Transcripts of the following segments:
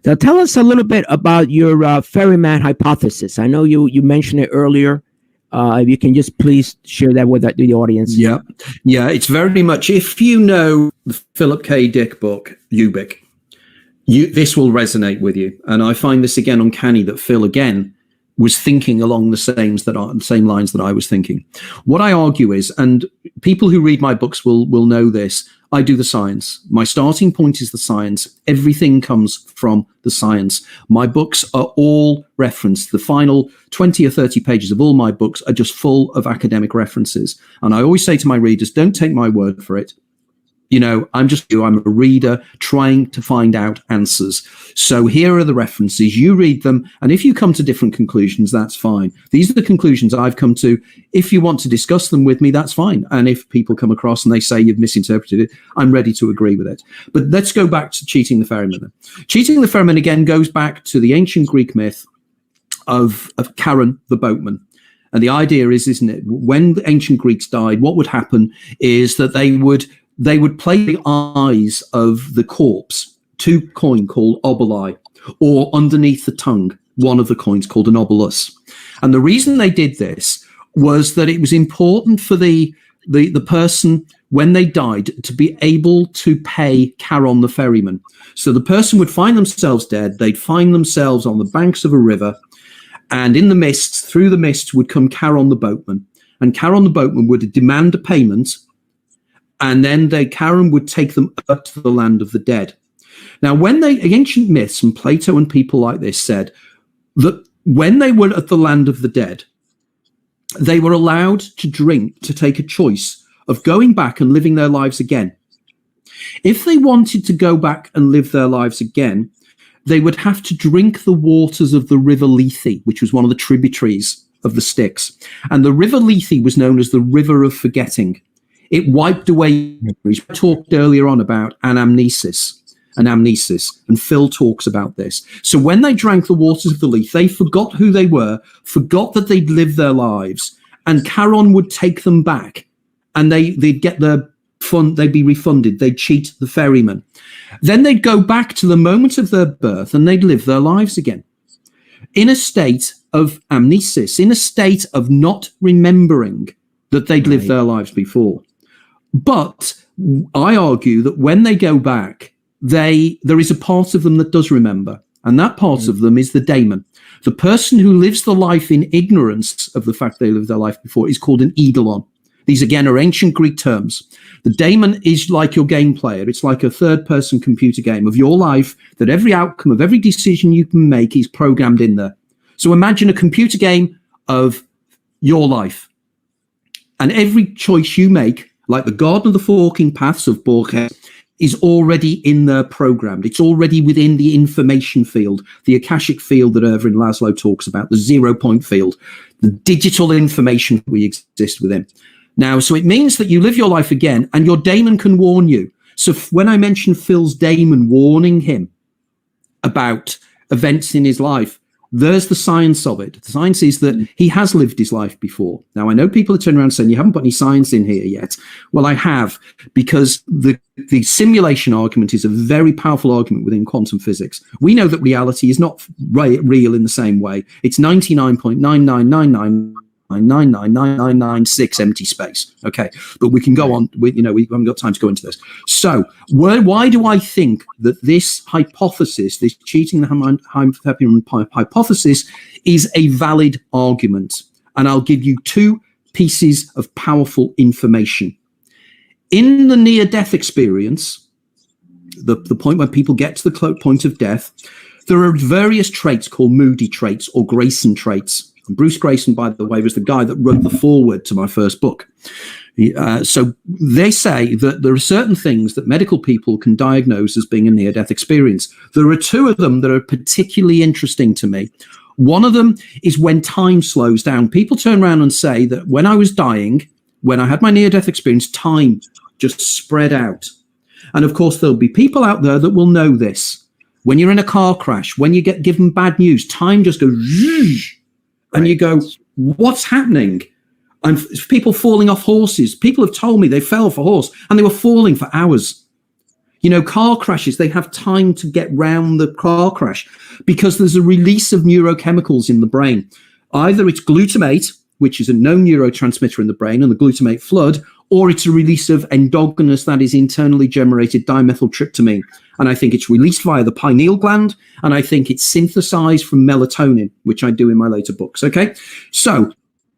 Now tell us a little bit about your Ferryman hypothesis. I know you mentioned it earlier. If you can just please share that with the audience. Yeah, it's very much, if you know the Philip K. Dick book, Ubik, this will resonate with you. And I find this again uncanny that Phil again was thinking along the same lines that I was thinking. What I argue is, and people who read my books will know this, I do the science. My starting point is the science. Everything comes from the science. My books are all referenced. The final 20 or 30 pages of all my books are just full of academic references. And I always say to my readers, don't take my word for it. You know, I'm a reader trying to find out answers. So here are the references. You read them. And if you come to different conclusions, that's fine. These are the conclusions I've come to. If you want to discuss them with me, that's fine. And if people come across and they say you've misinterpreted it, I'm ready to agree with it. But let's go back to cheating the ferryman. Cheating the ferryman again goes back to the ancient Greek myth of Charon, the boatman. And the idea is, isn't it, when the ancient Greeks died, what would happen is that they would play the eyes of the corpse to a coin called oboli, or underneath the tongue, one of the coins called an obolus. And the reason they did this was that it was important for the person, when they died, to be able to pay Charon the ferryman. So the person would find themselves dead, they'd find themselves on the banks of a river, and in the mists, through the mists, would come Charon the boatman. And Charon the boatman would demand a payment, and then Charon would take them up to the land of the dead. Now, when ancient myths and Plato and people like this said that when they were at the land of the dead, they were allowed to take a choice of going back and living their lives again. If they wanted to go back and live their lives again, they would have to drink the waters of the river Lethe, which was one of the tributaries of the Styx. And the river Lethe was known as the river of forgetting. It wiped away memories. I talked earlier on about anamnesis, and Phil talks about this. So when they drank the waters of the Lethe, they forgot who they were, forgot that they'd lived their lives, and Charon would take them back, and they'd get their fund, they'd be refunded, they'd cheat the ferryman. Then they'd go back to the moment of their birth, and they'd live their lives again. In a state of amnesis, in a state of not remembering that they'd lived their lives before. But I argue that when they go back, there is a part of them that does remember. And that part of them is the daemon. The person who lives the life in ignorance of the fact they lived their life before is called an eidolon. These, again, are ancient Greek terms. The daemon is like your game player. It's like a third-person computer game of your life that every outcome of every decision you can make is programmed in there. So imagine a computer game of your life. And every choice you make, like the Garden of the Forking Paths of Borges, is already in there programmed. It's already within the information field, the Akashic field that Irvin Laszlo talks about, the 0 point field, the digital information we exist within. Now, so it means that you live your life again, and your daemon can warn you. So when I mentioned Phil's daemon warning him about events in his life, there's the science of it. The science is that he has lived his life before. Now, I know people are turning around saying, you haven't put any science in here yet. Well, I have, because the simulation argument is a very powerful argument within quantum physics. We know that reality is not real in the same way. It's 99.999999996 empty space. Okay, but we can go on. We haven't got time to go into this. So, why do I think that this hypothesis, this cheating the ferryman hypothesis, is a valid argument? And I'll give you two pieces of powerful information. In the near-death experience, the point when people get to the point of death, there are various traits called moody traits or Grayson traits. And Bruce Grayson, by the way, was the guy that wrote the foreword to my first book. So they say that there are certain things that medical people can diagnose as being a near-death experience. There are two of them that are particularly interesting to me. One of them is when time slows down. People turn around and say that when I was dying, when I had my near-death experience, time just spread out. And of course, there'll be people out there that will know this. When you're in a car crash, when you get given bad news, time just goes zhoosh. And you go, what's happening? And people falling off horses. People have told me they fell off a horse and they were falling for hours. You know, car crashes, they have time to get round the car crash because there's a release of neurochemicals in the brain. Either it's glutamate, which is a known neurotransmitter in the brain, and the glutamate flood, or it's a release of endogenous, that is internally generated dimethyltryptamine. And I think it's released via the pineal gland, and I think it's synthesized from melatonin, which I do in my later books. Okay, so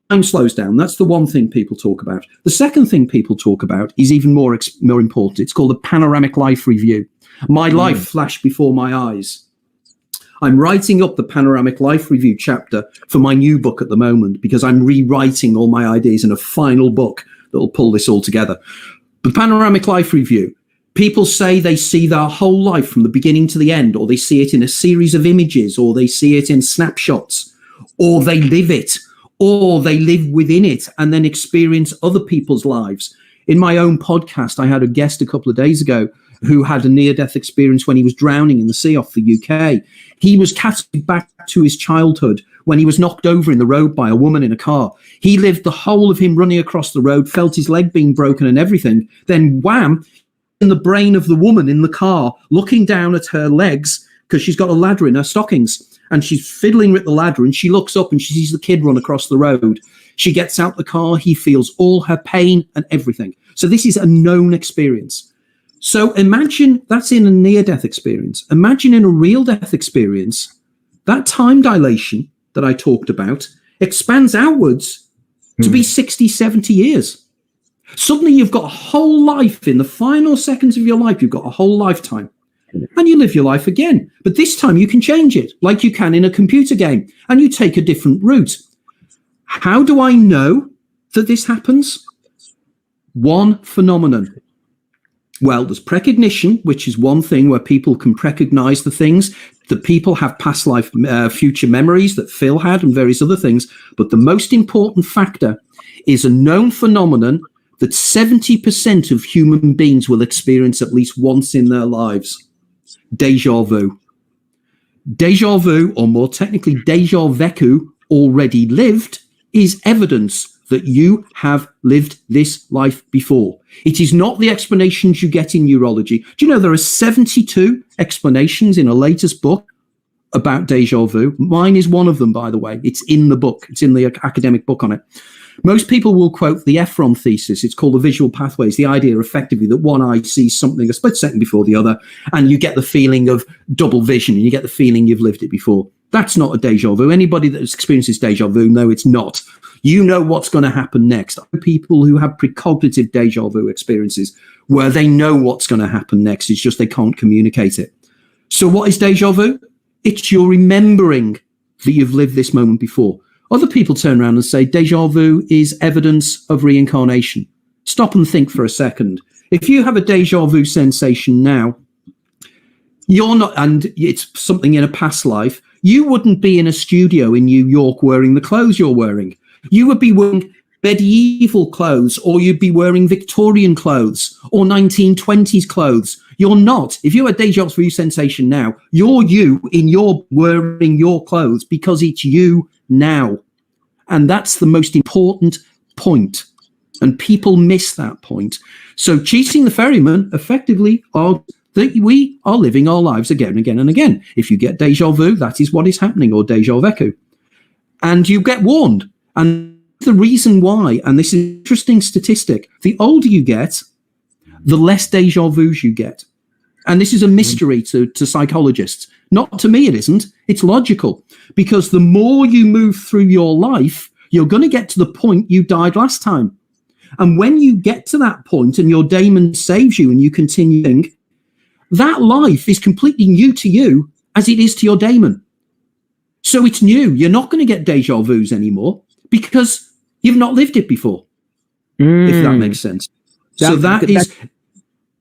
time slows down. That's the one thing people talk about. The second thing people talk about is even more important. It's called a panoramic life review. My life flashed before my eyes. I'm writing up the panoramic life review chapter for my new book at the moment because I'm rewriting all my ideas in a final book that will pull this all together. The panoramic life review, people say they see their whole life from the beginning to the end, or they see it in a series of images, or they see it in snapshots, or they live it, or they live within it and then experience other people's lives. In my own podcast, I had a guest a couple of days ago who had a near-death experience when he was drowning in the sea off the UK. He was catapulted back to his childhood when he was knocked over in the road by a woman in a car. He lived the whole of him running across the road, felt his leg being broken and everything. Then wham, in the brain of the woman in the car, looking down at her legs because she's got a ladder in her stockings. And she's fiddling with the ladder, and she looks up and she sees the kid run across the road. She gets out the car. He feels all her pain and everything. So this is a known experience. So imagine that's in a near-death experience. Imagine in a real death experience, that time dilation that I talked about expands outwards to be 60, 70 years. Suddenly you've got a whole life. In the final seconds of your life, you've got a whole lifetime. And you live your life again. But this time you can change it like you can in a computer game, and you take a different route. How do I know that this happens? One phenomenon. Well, there's precognition, which is one thing where people can precognize the things that people have past life, future memories that Phil had and various other things. But the most important factor is a known phenomenon that 70% of human beings will experience at least once in their lives. Deja vu. Deja vu, or more technically deja vecu, already lived, is evidence that you have lived this life before. It is not the explanations you get in neurology. Do you know there are 72 explanations in a latest book about deja vu? Mine is one of them, by the way. It's in the book. It's in the academic book on it. Most people will quote the Efron thesis. It's called the visual pathways, the idea effectively that one eye sees something a split second before the other, and you get the feeling of double vision, and you get the feeling you've lived it before. That's not a deja vu. Anybody that experiences deja vu, no, it's not. You know what's going to happen next. People who have precognitive deja vu experiences where they know what's going to happen next. It's just they can't communicate it. So what is deja vu? It's your remembering that you've lived this moment before. Other people turn around and say deja vu is evidence of reincarnation. Stop and think for a second. If you have a deja vu sensation now, you're not, and it's something in a past life, you wouldn't be in a studio in New York wearing the clothes you're wearing. You would be wearing medieval clothes, or you'd be wearing Victorian clothes or 1920s clothes. You're not. If you have a deja vu sensation now, you're you in your wearing your clothes because it's you now. And that's the most important point. And people miss that point. So cheating the ferryman effectively are that we are living our lives again and again and again. If you get deja vu, that is what is happening, or deja vecu. And you get warned. And the reason why, and this is an interesting statistic, the older you get, the less deja vus you get. And this is a mystery to psychologists. Not to me, it isn't. It's logical. Because the more you move through your life, you're going to get to the point you died last time. And when you get to that point and your daemon saves you and you continue, that life is completely new to you as it is to your daemon. So it's new. You're not going to get deja vus anymore because you've not lived it before, if that makes sense.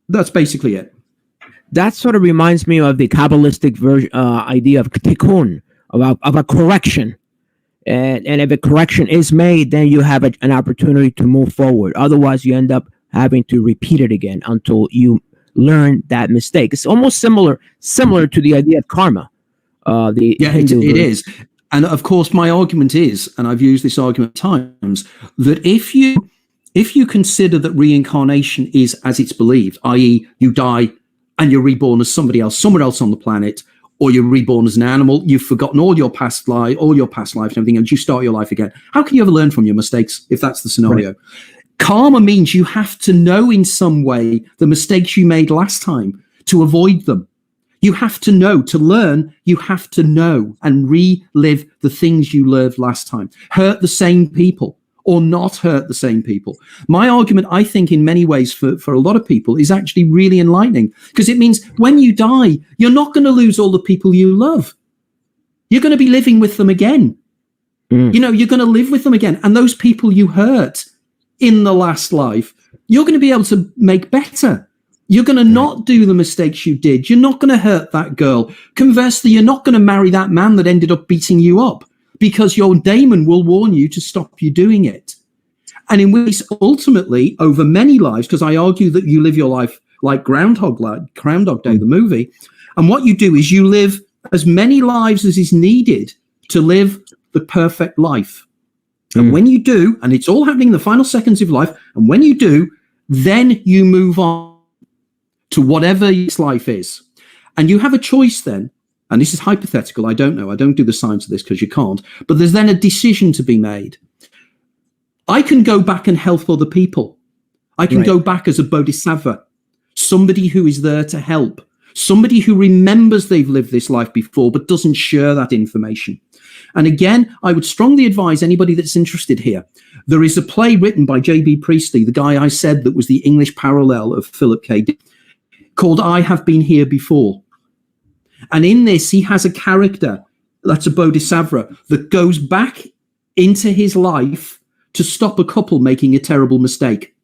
That's basically it. That sort of reminds me of the Kabbalistic idea of tikkun, of a correction. And if a correction is made, then you have an opportunity to move forward. Otherwise, you end up having to repeat it again until you learn that mistake. It's almost similar to the idea of karma. It is. And of course, my argument is, and I've used this argument at times, that if you consider that reincarnation is as it's believed, i.e. you die and you're reborn as somebody else, somewhere else on the planet, or you're reborn as an animal. You've forgotten all your past lives and everything, and you start your life again. How can you ever learn from your mistakes if that's the scenario? Right. Karma means you have to know in some way the mistakes you made last time to avoid them. You have to know. To learn, you have to know and relive the things you learned last time. Hurt the same people or not hurt the same people. My argument, I think, in many ways for a lot of people is actually really enlightening, because it means when you die, you're not going to lose all the people you love. You're going to be living with them again. You know, you're going to live with them again. And those people you hurt in the last life, you're going to be able to make better. You're going to not do the mistakes you did. You're not going to hurt that girl. Conversely, you're not going to marry that man that ended up beating you up, because your daemon will warn you to stop you doing it. And in which ultimately, over many lives, because I argue that you live your life like Groundhog Day, the movie, and what you do is you live as many lives as is needed to live the perfect life. And when you do, and it's all happening in the final seconds of life, and when you do, then you move on to whatever this life is. And you have a choice then, and this is hypothetical, I don't know, I don't do the science of this because you can't, but there's then a decision to be made. I can go back and help other people. I can go back as a bodhisattva, somebody who is there to help, somebody who remembers they've lived this life before but doesn't share that information. And again, I would strongly advise anybody that's interested here. There is a play written by J.B. Priestley, the guy I said that was the English parallel of Philip K. Dick, called I Have Been Here Before. And in this, he has a character that's a bodhisattva that goes back into his life to stop a couple making a terrible mistake.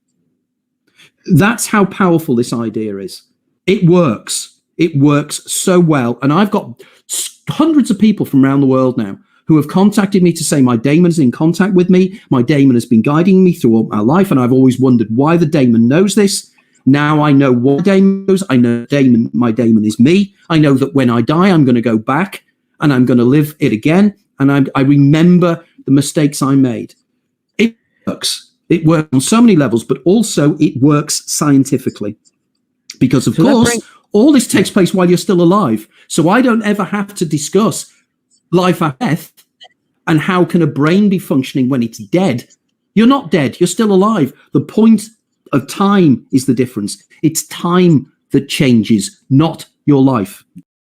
That's how powerful this idea is. It works. It works so well. And I've got hundreds of people from around the world now who have contacted me to say my daemon is in contact with me. My daemon has been guiding me throughout my life. And I've always wondered why the daemon knows this. Now I know what daemon knows. I know my daemon is me. I know that when I die, I'm going to go back and I'm going to live it again. And I remember the mistakes I made. It works. It works on so many levels, but also it works scientifically. Because, of course, all this takes place while you're still alive. So I don't ever have to discuss life after death and how can a brain be functioning when it's dead. You're not dead. You're still alive. The point of time is the difference. It's time that changes, not your life.